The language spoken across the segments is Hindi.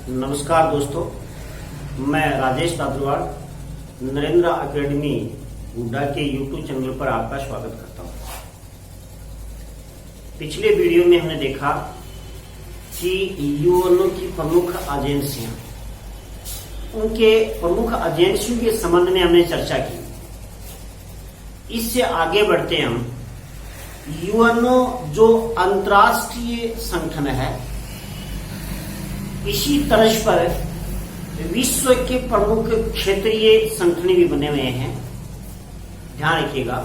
नमस्कार दोस्तों, मैं राजेश दादरवाड़ नरेंद्र एकेडमी हुड्डा के यूट्यूब चैनल पर आपका स्वागत करता हूं। पिछले वीडियो में हमने देखा कि यूएनओ की प्रमुख एजेंसियां, उनके प्रमुख एजेंसियों के संबंध में हमने चर्चा की। इससे आगे बढ़ते हम यूएनओ जो अंतर्राष्ट्रीय संगठन है, इसी तर्ज पर विश्व के प्रमुख क्षेत्रीय संगठन भी बने हुए हैं। ध्यान रखिएगा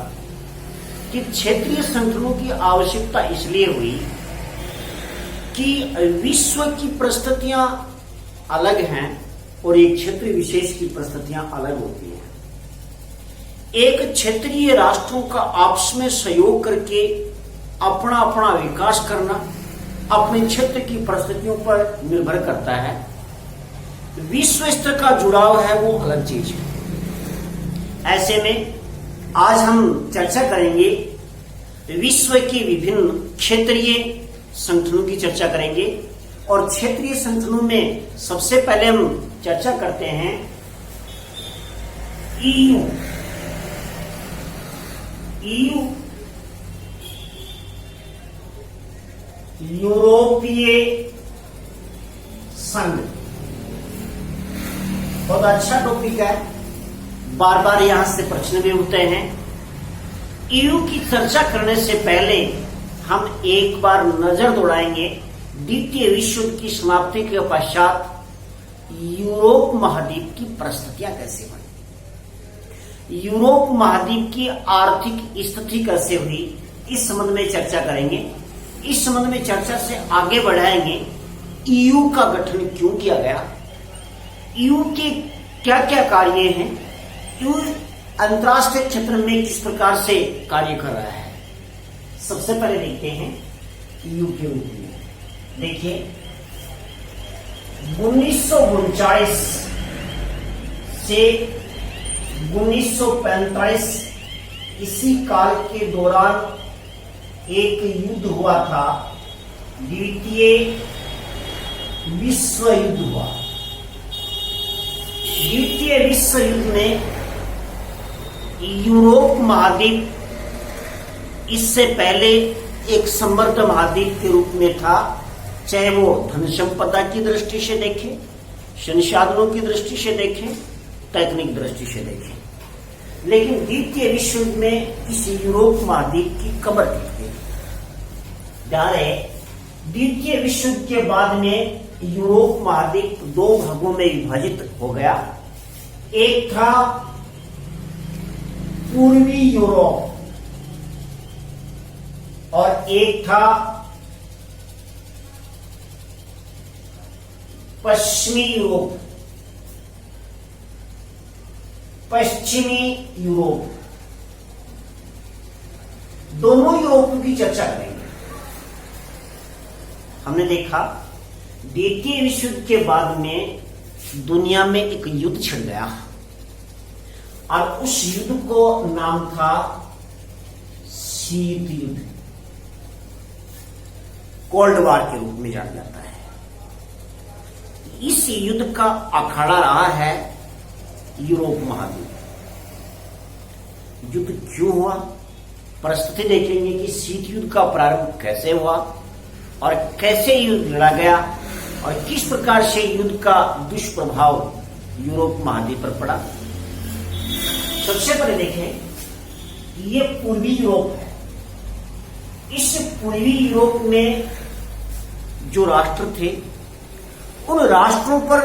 कि क्षेत्रीय संगठनों की आवश्यकता इसलिए हुई कि विश्व की परिस्थितियां अलग हैं और एक क्षेत्र विशेष की परिस्थितियां अलग होती हैं। एक क्षेत्रीय राष्ट्रों का आपस में सहयोग करके अपना अपना विकास करना अपने क्षेत्र की परिस्थितियों पर निर्भर करता है। विश्व स्तर का जुड़ाव है वो अलग चीज है। ऐसे में आज हम चर्चा करेंगे विश्व के विभिन्न क्षेत्रीय संगठनों की चर्चा करेंगे। और क्षेत्रीय संगठनों में सबसे पहले हम चर्चा करते हैं ईयू। यूरोपीय संघ बहुत अच्छा टॉपिक है, बार बार यहां से प्रश्न भी उठते हैं। ईयू की चर्चा करने से पहले हम एक बार नजर दौड़ाएंगे द्वितीय विश्व युद्ध की समाप्ति के पश्चात यूरोप महाद्वीप की परिस्थितियां कैसे बनी, यूरोप महाद्वीप की आर्थिक स्थिति कैसे हुई, इस संबंध में चर्चा करेंगे। इस संबंध में चर्चा से आगे बढ़ाएंगे ईयू का गठन क्यों किया गया, ईयू के क्या क्या कार्य हैं, ईयू अंतरराष्ट्रीय क्षेत्र में किस प्रकार से कार्य कर रहा है। सबसे पहले देखते हैं ईयू के रूप में। देखिए 1939 से 1945 इसी काल के दौरान एक युद्ध हुआ था, द्वितीय विश्व युद्ध हुआ। द्वितीय विश्व युद्ध में यूरोप महाद्वीप इससे पहले एक समृद्ध महाद्वीप के रूप में था, चाहे वो धन संपदा की दृष्टि से देखें, संसाधनों की दृष्टि से देखें, तकनीक दृष्टि से देखें। लेकिन द्वितीय विश्व युद्ध में इस यूरोप महाद्वीप की कमर टूट गई। ध्यान रहे, द्वितीय विश्व युद्ध के बाद में यूरोप महाद्वीप दो भागों में विभाजित हो गया। एक था पूर्वी यूरोप और एक था पश्चिमी यूरोप, पश्चिमी यूरोप। दोनों यूरोपों की चर्चा करेंगे। हमने देखा द्वितीय विश्व युद्ध के बाद में दुनिया में एक युद्ध छिड़ गया और उस युद्ध को नाम था शीत युद्ध, कोल्ड वार के रूप में जाना जाता है। इस युद्ध का अखाड़ा रहा है यूरोप महाद्वीप। युद्ध क्यों हुआ, परिस्थिति देखेंगे कि शीत युद्ध का प्रारंभ कैसे हुआ और कैसे युद्ध लड़ा गया और किस प्रकार से युद्ध का दुष्प्रभाव यूरोप महाद्वीप पर पड़ा। सबसे पहले देखें, ये पूर्वी यूरोप है। इस पूर्वी यूरोप में जो राष्ट्र थे, उन राष्ट्रों पर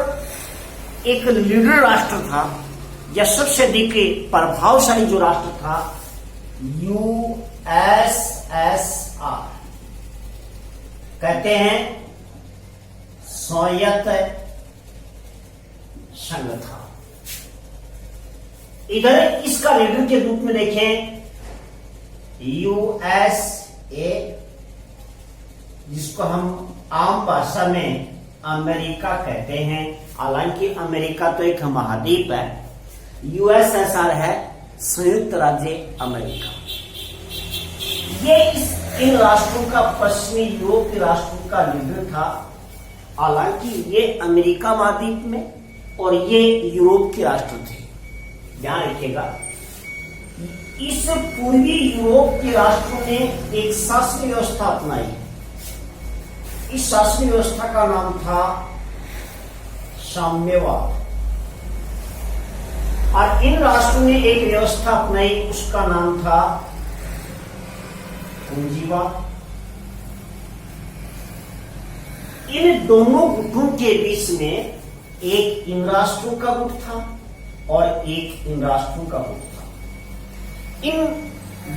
एक लीडर राष्ट्र था, या सबसे अधिक प्रभावशाली जो राष्ट्र था, यूएसएसआर, कहते हैं सोवियत संघ था। इधर इसका लीडर के रूप में देखें यूएसए, जिसको हम आम भाषा में अमेरिका कहते हैं। हालांकि अमेरिका तो एक महाद्वीप है, यूएसएसआर है संयुक्त राज्य अमेरिका। ये इन राष्ट्रों का, पश्चिमी यूरोप के राष्ट्रों का लीडर था हालांकि ये अमेरिका महाद्वीप में और ये यूरोप के राष्ट्र थे। ध्यान रखिएगा, इस पूर्वी यूरोप के राष्ट्रों ने एक शासन व्यवस्था अपनाई। इस शासन व्यवस्था का नाम था साम्यवाद। और इन राष्ट्रों ने एक व्यवस्था अपनाई, उसका नाम था पूंजीवाद। इन दोनों गुटों के बीच में एक इन राष्ट्रों का गुट था और एक इन राष्ट्रों का गुट था। इन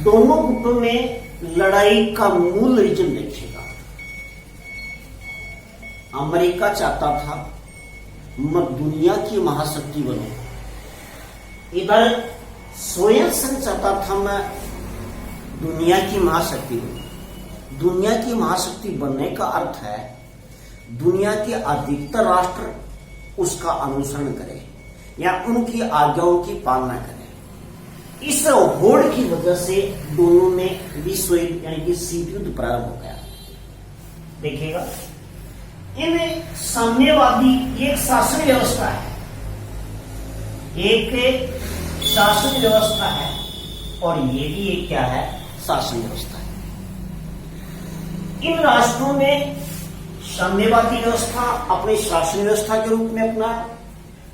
दोनों गुटों में लड़ाई का मूल रीजन देखिएगा। अमेरिका चाहता था मैं दुनिया की महाशक्ति बनूं, इधर सोवियत संघ चाहता था मैं दुनिया की महाशक्ति बनूं। दुनिया की महाशक्ति बनने का अर्थ है दुनिया के अधिकतर राष्ट्र उसका अनुसरण करें या उनकी आज्ञाओं की पालना करें। इस होड़ की वजह से दोनों में विश्व युद्ध यानी कि शीत युद्ध प्रारंभ हो गया। देखिएगा, इन साम्यवादी एक शासन व्यवस्था है, एक शासन व्यवस्था है और ये भी एक क्या है, शासन व्यवस्था है। इन राष्ट्रों में साम्यवादी व्यवस्था अपने शासन व्यवस्था के रूप में अपनाया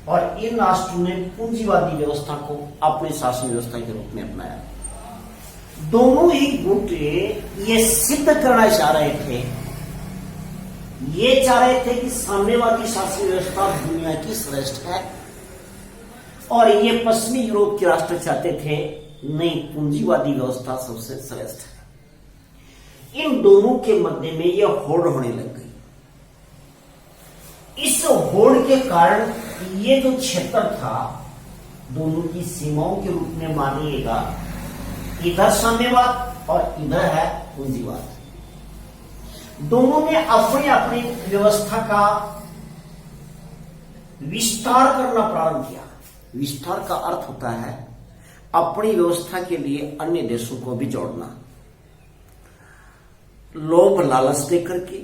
और इन राष्ट्रों ने पूंजीवादी व्यवस्था को अपने शासन व्यवस्था के रूप में अपनाया। दोनों ही गुट ये सिद्ध करना चाह रहे थे, ये चाह रहे थे कि साम्यवादी शासन व्यवस्था दुनिया की श्रेष्ठ है और ये पश्चिमी यूरोप के राष्ट्र चाहते थे नहीं, पूंजीवादी व्यवस्था सबसे श्रेष्ठ है। इन दोनों के मध्य में यह होड़ होने लग गई। इस होड़ के कारण ये जो क्षेत्र था दोनों की सीमाओं के रूप में मानिएगा, इधर साम्यवाद और इधर है पूंजीवाद। दोनों ने अपनी अपनी व्यवस्था का विस्तार करना प्रारंभ किया। विस्तार का अर्थ होता है अपनी व्यवस्था के लिए अन्य देशों को भी जोड़ना, लोभ लालच देकर के,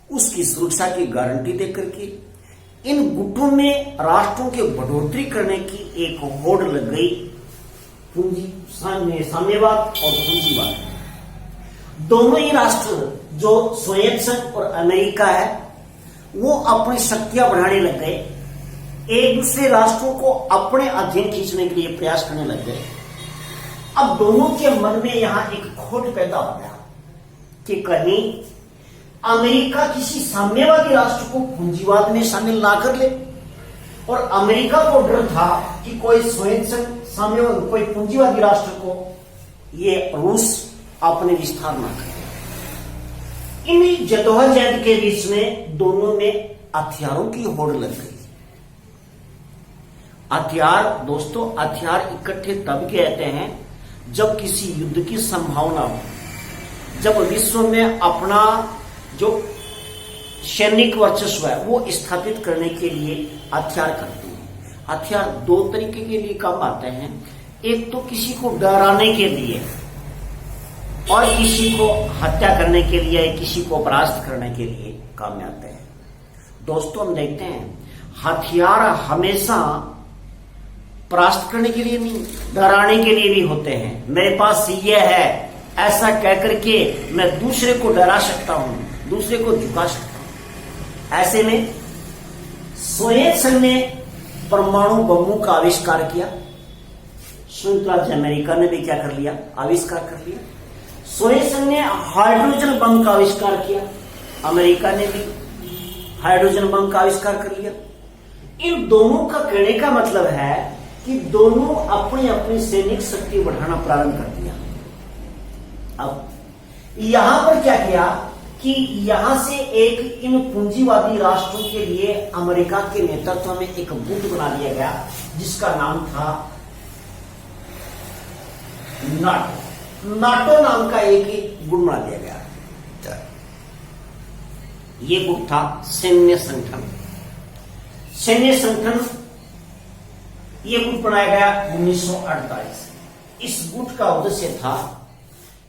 उसकी सुरक्षा की गारंटी देकर के इन गुटों में राष्ट्रों के बढ़ोतरी करने की एक होड़ लग गई। साम्यवाद और पूंजीवाद दोनों ही राष्ट्र जो सोवियत संघ और अमेरिका है वो अपनी शक्तियां बढ़ाने लग गए, एक दूसरे राष्ट्रों को अपने अधीन खींचने के लिए प्रयास करने लग गए। अब दोनों के मन में यहां एक खोट पैदा हो गया कि कहीं अमेरिका किसी साम्यवादी राष्ट्र को पूंजीवाद में शामिल ना कर ले, और अमेरिका को डर था कि कोई सोवियत संघ साम्यवाद कोई पूंजीवादी राष्ट्र को ये रूस अपने विस्तार ना करे। इन जदोजहद के बीच में दोनों में हथियारों की होड़ लग गई। हथियार दोस्तों, हथियार इकट्ठे तब कहते हैं जब किसी युद्ध की संभावना हो, जब विश्व में अपना जो सैनिक वर्चस्व है वो स्थापित करने के लिए हथियार करते हैं। हथियार दो तरीके के लिए काम आते हैं, एक तो किसी को डराने के लिए और किसी को हत्या करने के लिए, किसी को परास्त करने के लिए काम में आते हैं। दोस्तों, हम देखते हैं हथियार हमेशा परास्त करने के लिए नहीं, डराने के लिए भी होते हैं। मेरे पास ये है ऐसा कहकर के मैं दूसरे को डरा सकता हूं, दूसरे को झुका सकता हूं। ऐसे में सोवियत संघ ने परमाणु बमों का आविष्कार किया, संयुक्त राज्य अमेरिका ने भी क्या कर लिया, आविष्कार कर लिया। सोवियत संघ ने हाइड्रोजन बम का आविष्कार किया, अमेरिका ने भी हाइड्रोजन बम का आविष्कार कर लिया। इन दोनों का कहने का मतलब है कि दोनों अपनी अपनी सैनिक शक्ति बढ़ाना प्रारंभ कर दिया। अब यहां पर क्या किया कि यहां से एक इन पूंजीवादी राष्ट्रों के लिए अमेरिका के नेतृत्व में एक गुट बना दिया गया जिसका नाम था नाटो। नाटो नाम का एक गुट बना दिया गया। ये गुट था सैन्य संगठन। सैन्य संगठन ये गुट बनाया गया 1948। इस गुट का उद्देश्य था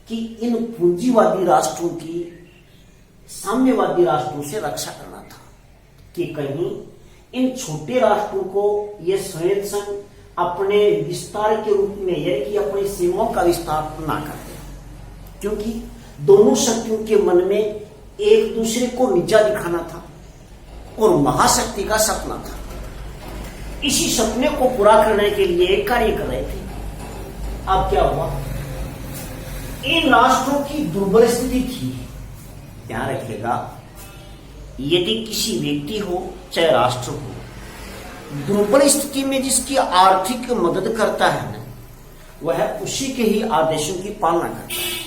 कि इन पूंजीवादी राष्ट्रों की साम्यवादी राष्ट्रों से रक्षा करना था। कि कहीं इन छोटे राष्ट्रों को यह सोवियत संघ अपने विस्तार के रूप में यानी कि अपनी सीमाओं का विस्तार ना कर दे, क्योंकि दोनों शक्तियों के मन में एक दूसरे को नीचा दिखाना था और महाशक्ति का सपना था। इसी सपने को पूरा करने के लिए कार्य कर रहे थे। अब क्या हुआ, इन राष्ट्रों की दुर्बल स्थिति थी। ध्यान रखिएगा, यदि किसी व्यक्ति हो चाहे राष्ट्र हो, दुर्बल स्थिति में जिसकी आर्थिक मदद करता है ना, वह उसी के ही आदेशों की पालना करता है।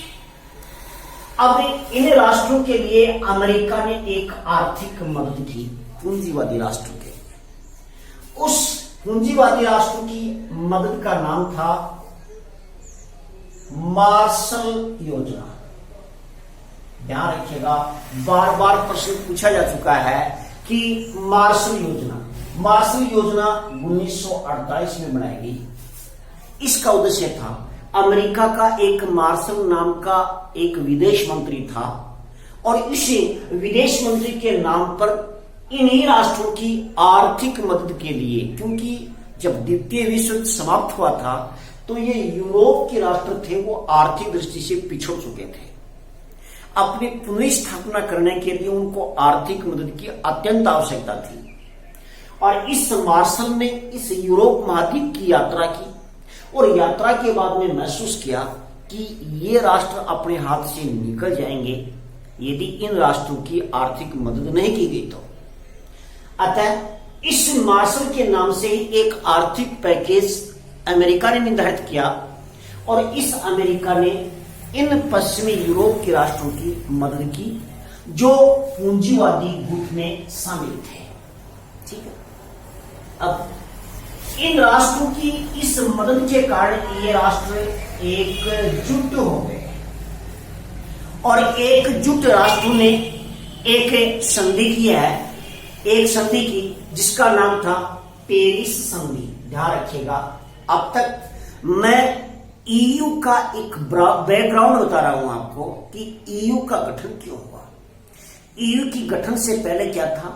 अब इन राष्ट्रों के लिए अमेरिका ने एक आर्थिक मदद की पूंजीवादी राष्ट्रों के लिए। उस पूंजीवादी राष्ट्रों की मदद का नाम था मार्शल योजना। ध्यान रखिएगा, बार बार प्रश्न पूछा जा चुका है कि मार्शल योजना 1948 में बनाई गई। इसका उद्देश्य था, अमेरिका का एक मार्शल नाम का एक विदेश मंत्री था और इसी विदेश मंत्री के नाम पर इन्हीं राष्ट्रों की आर्थिक मदद के लिए, क्योंकि जब द्वितीय विश्व युद्ध समाप्त हुआ था तो ये यूरोप के राष्ट्र थे, वो आर्थिक दृष्टि से पिछड़ चुके थे। अपनी पुनर्स्थापना करने के लिए उनको आर्थिक मदद की अत्यंत आवश्यकता थी और इस मार्शल ने इस यूरोप महाद्वीप की यात्रा की और यात्रा के बाद में महसूस किया कि ये राष्ट्र अपने हाथ से निकल जाएंगे यदि इन राष्ट्रों की आर्थिक मदद नहीं की गई तो। अतः इस मार्शल के नाम से एक आर्थिक पैकेज अमेरिका ने निर्धारित किया और इस अमेरिका ने इन पश्चिमी यूरोप के राष्ट्रों की मदद की जो पूंजीवादी गुट में शामिल थे। ठीक है, अब इन राष्ट्रों की इस मदद के कारण ये राष्ट्र एकजुट हो गए और एकजुट राष्ट्रों ने एक संधि किया है, एक संधि की जिसका नाम था पेरिस संधि। ध्यान रखिएगा, अब तक मैं ईयू का एक बैकग्राउंड बता रहा हूं आपको कि ईयू का गठन क्यों हुआ। ईयू की गठन से पहले क्या था,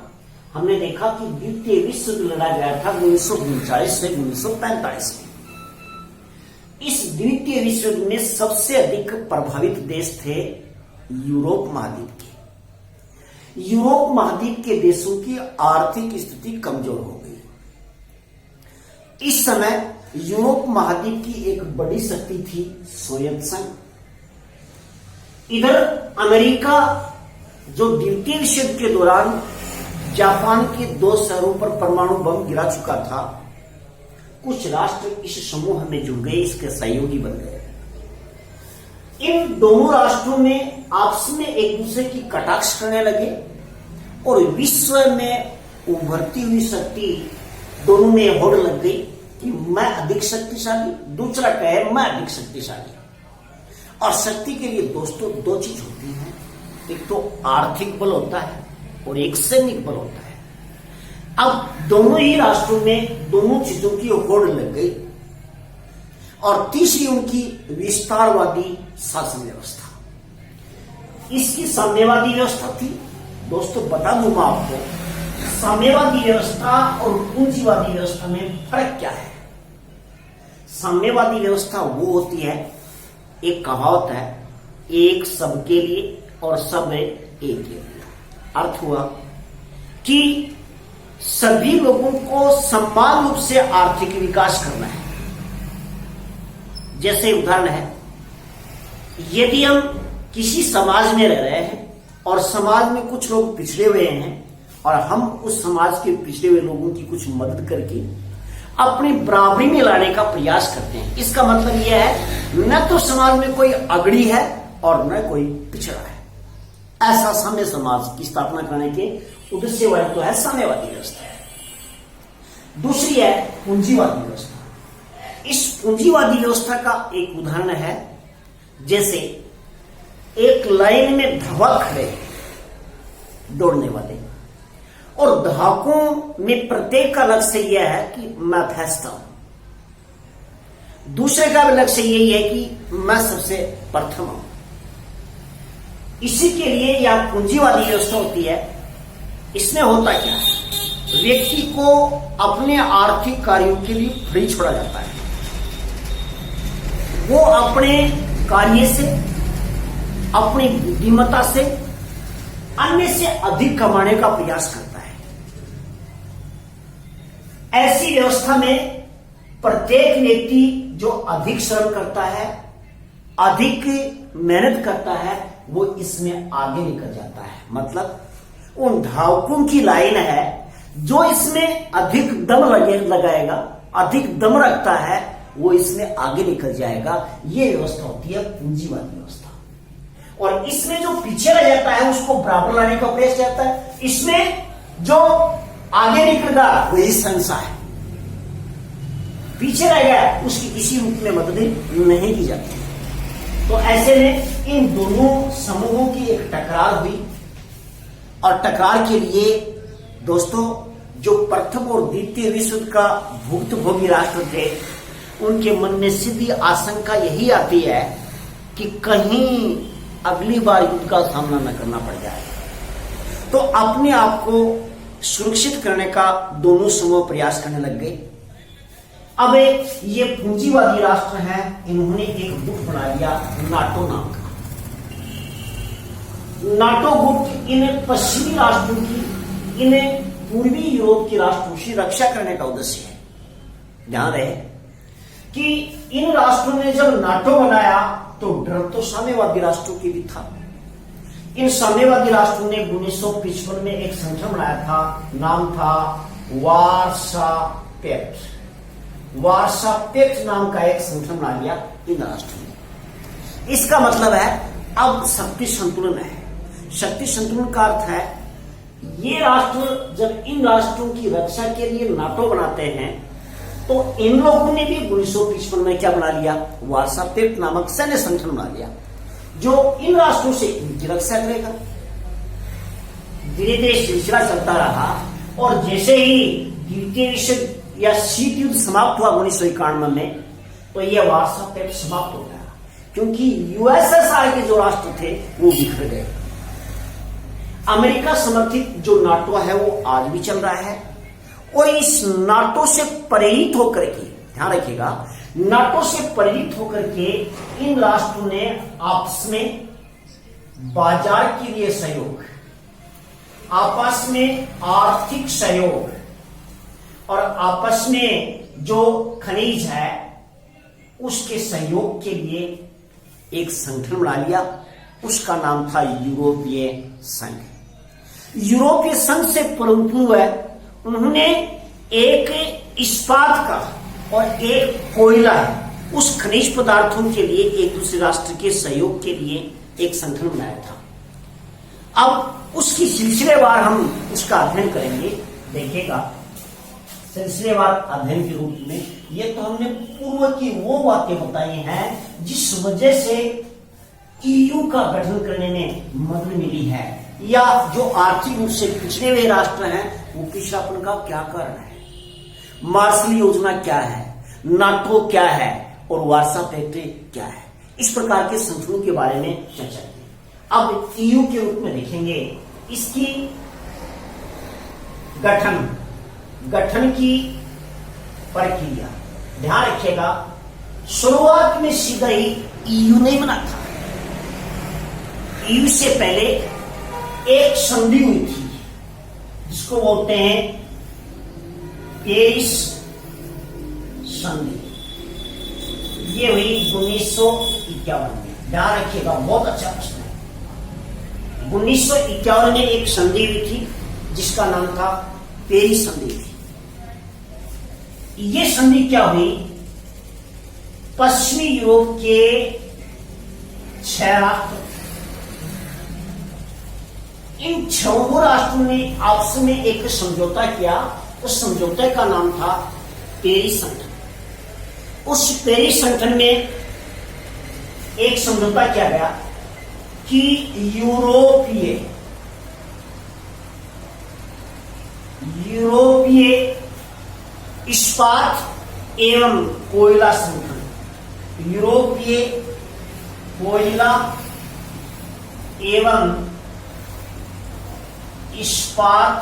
हमने देखा कि द्वितीय विश्व युद्ध लड़ा गया था 1939 से 1945 में। इस द्वितीय विश्व युद्ध में सबसे अधिक प्रभावित देश थे यूरोप महाद्वीप के। यूरोप महाद्वीप के देशों की आर्थिक स्थिति कमजोर हो गई। इस समय यूरोप महाद्वीप की एक बड़ी शक्ति थी सोवियत संघ। इधर अमेरिका जो द्वितीय विश्व युद्ध के दौरान जापान के 2 शहरों पर परमाणु बम गिरा चुका था, कुछ राष्ट्र इस समूह में जुड़ गए, इसके सहयोगी बन गए। इन दोनों राष्ट्रों में आपस में एक दूसरे की कटाक्ष करने लगे और विश्व में उभरती हुई शक्ति दोनों में होड़ लग गई कि मैं अधिक शक्तिशाली, दूसरा कहे मैं अधिक शक्तिशाली। और शक्ति के लिए दोस्तों 2 चीज होती है, एक तो आर्थिक बल होता है और एक सैनिक बल होता है। अब दोनों ही राष्ट्रों में दोनों चीजों की होड़ लग गई और तीसरी उनकी विस्तारवादी शासन व्यवस्था। इसकी साम्यवादी व्यवस्था थी। दोस्तों बता दूं मैं आपको, साम्यवादी व्यवस्था और पूंजीवादी व्यवस्था में फर्क क्या है। साम्यवादी व्यवस्था वो होती है, एक कहावत है, एक सबके लिए और सब एक के लिए। अर्थ हुआ कि सभी लोगों को समान रूप से आर्थिक विकास करना है। जैसे उदाहरण है, यदि हम किसी समाज में रह रहे हैं और समाज में कुछ लोग पिछड़े हुए हैं और हम उस समाज के पिछड़े हुए लोगों की कुछ मदद करके अपनी बराबरी में लाने का प्रयास करते हैं, इसका मतलब यह है न तो समाज में कोई अगड़ी है और न कोई पिछड़ा है। ऐसा साम्य समाज की स्थापना करने के उद्देश्य वाली तो है साम्यवादी व्यवस्था। दूसरी है पूंजीवादी व्यवस्था। इस पूंजीवादी व्यवस्था का एक उदाहरण है, जैसे एक लाइन में धावक खड़े दौड़ने वाले और धावकों में प्रत्येक का लक्ष्य यह है कि मैं फर्स्ट हूं, दूसरे का भी लक्ष्य यही है कि मैं सबसे प्रथम हूं। इसी के लिए यह पूंजीवादी व्यवस्था होती है। इसमें होता क्या है, व्यक्ति को अपने आर्थिक कार्यों के लिए फ्री छोड़ा जाता है। वो अपने कार्य से, अपनी बुद्धिमत्ता से अन्य से अधिक कमाने का प्रयास करता है। ऐसी व्यवस्था में प्रत्येक व्यक्ति जो अधिक श्रम करता है, अधिक मेहनत करता है, वो इसमें आगे निकल जाता है। मतलब उन धावकों की लाइन है जो इसमें अधिक दम लगाएगा, अधिक दम रखता है, वो इसमें आगे निकल जाएगा। ये व्यवस्था होती है पूंजीवादी व्यवस्था। और इसमें जो पीछे रह जाता है उसको बराबर लाने का प्रयास रहता है। इसमें जो आगे निकलेगा वही संसार है, पीछे रह गया उसकी किसी रूप में मदद नहीं की जाती। तो ऐसे में इन दोनों समूहों की एक टकरार हुई, और टकरार के लिए दोस्तों जो प्रथम और द्वितीय विश्व युद्ध का भुक्तभोगी राष्ट्र थे, उनके मन में सीधी आशंका यही आती है कि कहीं अगली बार युद्ध का सामना न करना पड़ जाए। तो अपने आप को सुरक्षित करने का दोनों समूह प्रयास करने लग गए। अब ये पूंजीवादी राष्ट्र हैं, इन्होंने एक गुट बना लिया नाटो नाम का। नाटो गुट इन पश्चिमी राष्ट्रों की, इन पूर्वी यूरोप के राष्ट्रों से रक्षा करने का उद्देश्य है। ध्यान रहे कि इन राष्ट्रों ने जब नाटो बनाया तो डर तो साम्यवादी राष्ट्रों की भी था। इन साम्यवादी राष्ट्रों ने 1955 में एक संगठन बनाया था, नाम था वार्सा पैक्ट। वार्सा पैक्ट नाम का एक संगठन बना लिया इन राष्ट्रों ने। इसका मतलब है अब शक्ति संतुलन है। शक्ति संतुलन का अर्थ है ये राष्ट्र जब इन राष्ट्रों की रक्षा के लिए नाटो बनाते हैं तो इन लोगों ने भी 1955 में क्या बना लिया, वार्सा पैक्ट नामक सैन्य संगठन बना लिया जो इन राष्ट्रों से इनकी रक्षा करेगा। धीरे धीरे सिलसिला चलता रहा और जैसे ही द्वितीय विश्व या शीत युद्ध समाप्त हुआ 1991 में, तो यह वार्सा पैक्ट समाप्त हो गया क्योंकि यूएसएसआर के जो राष्ट्र थे वो बिखर गए। अमेरिका समर्थित जो नाटो है वो आज भी चल रहा है और इस नाटो से प्रेरित होकर के, ध्यान रखिएगा, नाटो से प्रेरित होकर के इन राष्ट्रों ने आपस में बाजार के लिए सहयोग, आपस में आर्थिक सहयोग और आपस में जो खनिज है उसके सहयोग के लिए एक संगठन बना लिया। उसका नाम था यूरोपीय संघ। यूरोपीय संघ से प्रमुख है, उन्होंने एक इस्पात का और एक कोयला, उस खनिज पदार्थों के लिए एक दूसरे राष्ट्र के सहयोग के लिए एक संगठन बनाया था। अब उसकी सिलसिलेवार हम उसका अध्ययन करेंगे। देखिएगा, सिलसिलेवार अध्ययन के रूप में ये तो हमने पूर्व की वो बातें बताई हैं जिस वजह से ईयू का गठन करने में मदद मिली है, या जो आर्थिक रूप से पिछड़े हुए राष्ट्र हैं वो पिछड़ापन का क्या कारण है, मार्शल योजना क्या है, नाटो क्या है और वार्सा पैक्ट क्या है। इस प्रकार के संगठनों के बारे में चर्चा की। अब ईयू के रूप में देखेंगे इसकी गठन की प्रक्रिया। ध्यान रखिएगा, शुरुआत में सीधा ही ईयू नहीं बना था। ईयू से पहले एक संधि हुई थी जिसको बोलते हैं पेरिस संधि। ये हुई 1951 में। ध्यान रखिएगा, बहुत अच्छा प्रश्न है। 1951 में एक संधि हुई थी जिसका नाम था पेरिस संधि थी। ये संधि क्या हुई, पश्चिमी यूरोप के 6 राष्ट्र, इन 6 राष्ट्रों ने आपस में एक समझौता किया। उस समझौते का नाम था पेरिस संगठन। उस पेरिस संगठन में एक समझौता किया गया कि यूरोपीय इस्पात एवं कोयला संगठन, यूरोपीय कोयला एवं इस्पात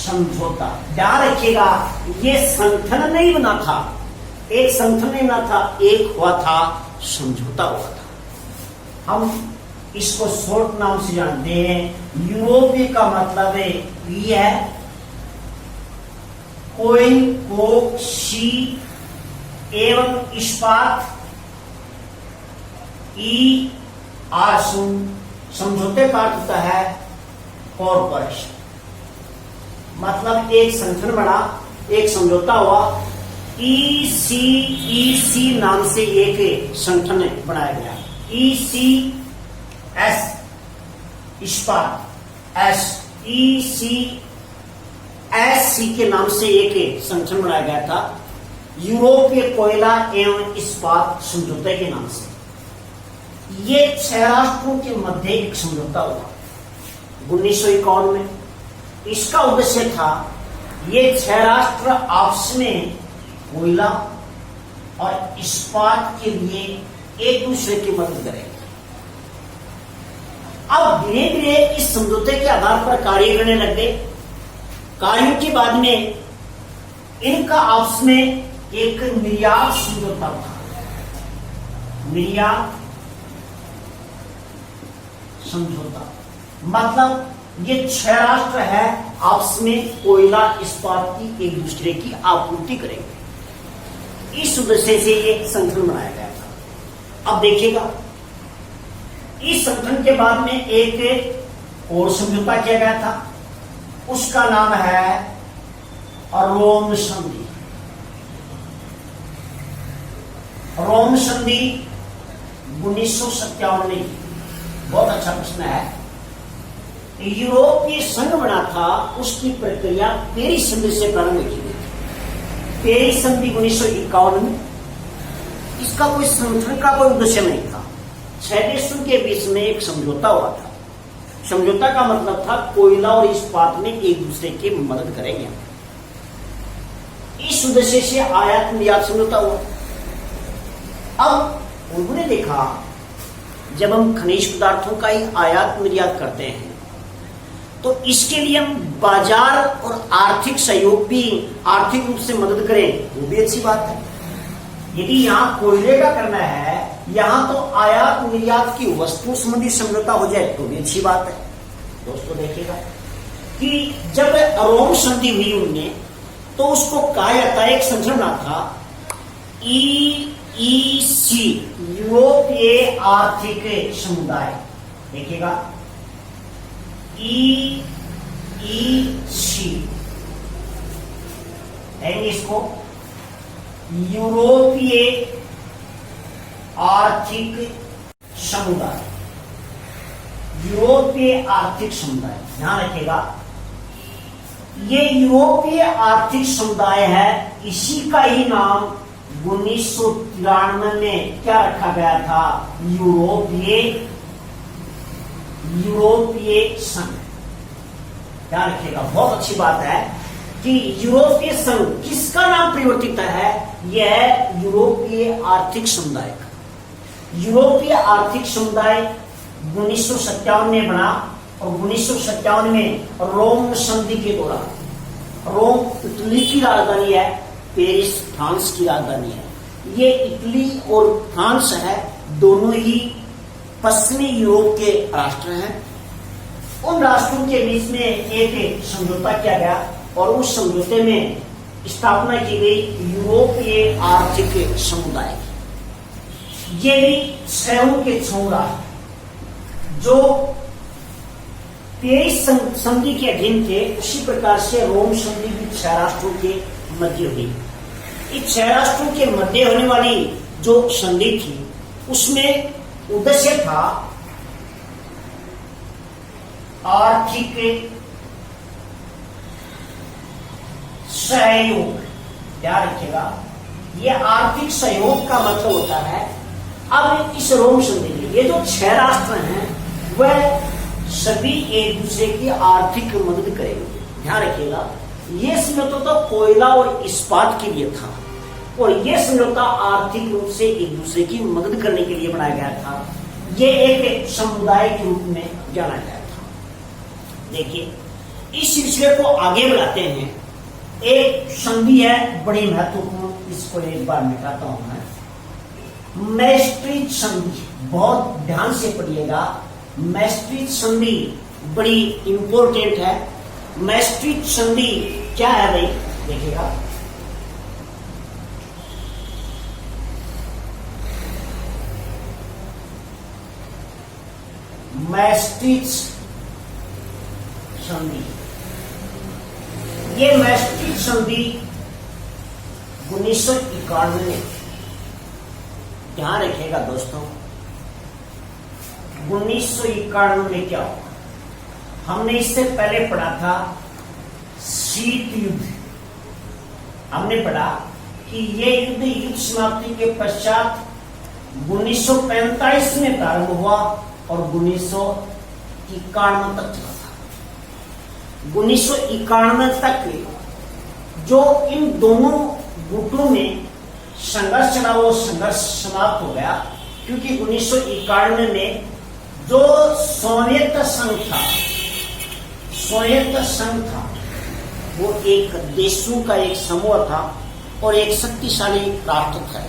समझौता। ध्यान रखिएगा, ये संगठन नहीं बना था, एक संगठन नहीं बना था, एक हुआ था समझौता हुआ था। हम इसको शॉर्ट नाम से जानते हैं। यूरोपीय का मतलब है पी है, कोई को सी एवं इस्पात ई आसुन। समझौते का अर्थ होता है कॉर्पोरेशन, मतलब एक संगठन बना, एक समझौता हुआ, ईसी नाम से एक संगठन बनाया गया। ईसीएस इस्पात एस, ईसीएससी के नाम से एक संगठन बनाया गया था, यूरोपीय कोयला एवं इस्पात समझौते के नाम से। ये 6 राष्ट्रों के मध्य एक समझौता हुआ 1951 में। इसका उद्देश्य था, ये 6 राष्ट्र आपस में कोयला और इस्पात के लिए एक दूसरे की मदद करेंगे। अब धीरे धीरे इस समझौते के आधार पर कार्य करने लग गए। कार्यों के बाद में इनका आपस में एक निर्यात समझौता था। निर्यात समझौता मतलब ये 6 राष्ट्र है, आपस में कोयला इस्पात की एक दूसरे की आपूर्ति करेंगे। इस उद्देश्य से ये संगठन बनाया गया था। अब देखिएगा, इस संगठन के बाद में एक और समझौता किया गया था, उसका नाम है रोम संधि। रोम संधि 1957 में। बहुत अच्छा प्रश्न है। यूरोपीय संघ बना था, उसकी प्रक्रिया पेरिस संधि से प्रारंभ की गई थी। पेरिस संधि 1951 में। इसका कोई संगठन का कोई उद्देश्य नहीं था, 6 देशों के बीच में एक समझौता हुआ था। समझौता का मतलब था कोयला और इस्पात में एक दूसरे की मदद करेंगे। इस उद्देश्य से आयात निर्यात समझौता हुआ। अब उन्होंने देखा, जब हम खनिज पदार्थों का ही आयात निर्यात करते हैं तो इसके लिए हम बाजार और आर्थिक सहयोग भी, आर्थिक रूप से मदद करें, वो भी अच्छी बात है। यदि यहाँ कोयले का करना है, यहाँ तो आयात निर्यात की वस्तु संबंधी समझौता हो जाए तो भी अच्छी बात है। दोस्तों देखिएगा कि जब रोम संधि हुई उनने, तो उसको कहा जाता है, एक संगठन बना था ईईसी, यूरोपीय आर्थिक समुदाय। देखिएगा ईईसी कहेंगे इसको, यूरोपीय आर्थिक समुदाय। यूरोपीय आर्थिक समुदाय, ध्यान रखिएगा, ये यूरोपीय आर्थिक समुदाय है। इसी का ही नाम 1993 में क्या रखा गया था, यूरोपीय संघ। ध्यान रखिएगा, बहुत अच्छी बात है कि यूरोपीय संघ किसका नाम परिवर्तित है, यह यूरोपीय आर्थिक समुदाय का। यूरोपीय आर्थिक समुदाय 1957 में बना और 1957 में रोम संधि के दौरान, रोम इटली की राजधानी है, पेरिस फ्रांस की राजधानी है। ये इटली और फ्रांस है, दोनों ही पश्चिमी यूरोप के राष्ट्र हैं। उन राष्ट्रों के बीच में एक समझौता किया गया और उस समझौते में स्थापना की गई यूरोपीय आर्थिक समुदाय। ये भी 6 के 6 राष्ट्र जो पेरिस संधि के अधीन थे, उसी प्रकार से रोम संधि भी 6 राष्ट्रों के मध्य हुई। इस 6 राष्ट्रों के मध्य होने वाली जो संधि थी, उसमें उद्देश्य था आर्थिक सहयोग। ध्यान रखिएगा, यह आर्थिक सहयोग का मतलब होता है, अब इस रोम संधि में ये जो 6 राष्ट्र हैं, वह सभी एक दूसरे की आर्थिक मदद करेंगे। ध्यान रखिएगा, ये समझौता तो कोयला और इस्पात के लिए था और ये समझौता आर्थिक रूप से एक दूसरे की मदद करने के लिए बनाया गया था। ये एक समुदाय के रूप में जाना गया था। देखिए, इस सिलसिले को आगे बढ़ाते हैं। एक संधि है बड़ी महत्वपूर्ण, इसको एक बार मिटाता हूं मैं। मैस्ट्रिच संधि, बहुत ध्यान से पढ़िएगा। मैस्ट्रिच संधि बड़ी इंपॉर्टेंट है। मैस्ट्रिच संधि क्या है भाई, देखिएगा। मैस्ट्रिच संधि, ये मैस्ट्रिच संधि 1991 में, ध्यान रखिएगा दोस्तों, 1991 में क्या हुआ? हमने इससे पहले पढ़ा था शीत युद्ध। हमने पढ़ा कि ये युद्ध समाप्ति के पश्चात 1945 में प्रारंभ हुआ और 1991 तक चला था। 1991 तक जो इन दोनों गुटों में संघर्ष चला वो संघर्ष समाप्त हो गया, क्योंकि 1991 में जो सोवियत संघ था वो एक देशों का एक समूह था और एक शक्तिशाली राष्ट्र था।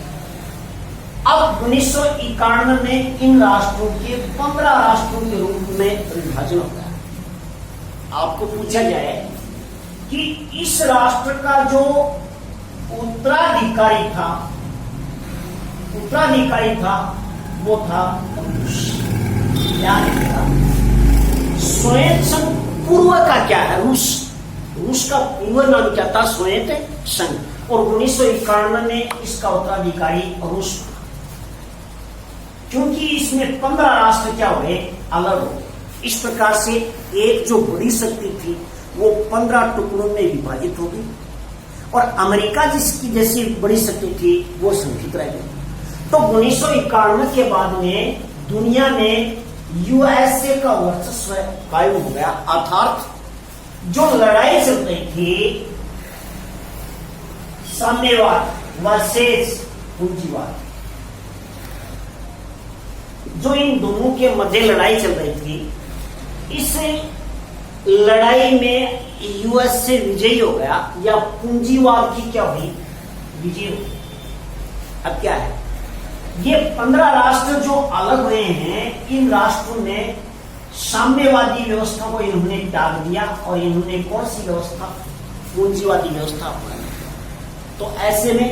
अब 1991 में इन राष्ट्रों के 15 राष्ट्रों के रूप में विभाजन हो गया। आपको पूछा जाए कि इस राष्ट्र का जो उत्तराधिकारी था वो था रूस। सोवियत संघ पूर्व का क्या है? रूस का पूर्व नाम क्या था? सोवियत संघ। और 1991 में इसका उत्तराधिकारी रूस, क्योंकि इसमें 15 राष्ट्र क्या हुए? अलग हो गए। इस प्रकार से एक जो बड़ी शक्ति थी वो 15 टुकड़ों में विभाजित हो गई और अमेरिका जिसकी जैसी बड़ी शक्ति थी वो संगठित रह गई। तो 1991 के बाद में दुनिया में यूएसए का वर्चस्व कायम हो गया, अर्थात जो लड़ाई चल रही थी साम्यवाद वर्सेस पूंजीवाद, जो इन दोनों के मध्य लड़ाई चल रही थी, इस लड़ाई में यूएसए विजयी हो गया या पूंजीवाद की क्या हुई? विजय हुई। अब क्या है, ये 15 राष्ट्र जो अलग हुए हैं, इन राष्ट्रों में साम्यवादी व्यवस्था को इन्होंने त्याग दिया और इन्होंने कौन सी व्यवस्था? पूंजीवादी व्यवस्था अपनाई। तो ऐसे में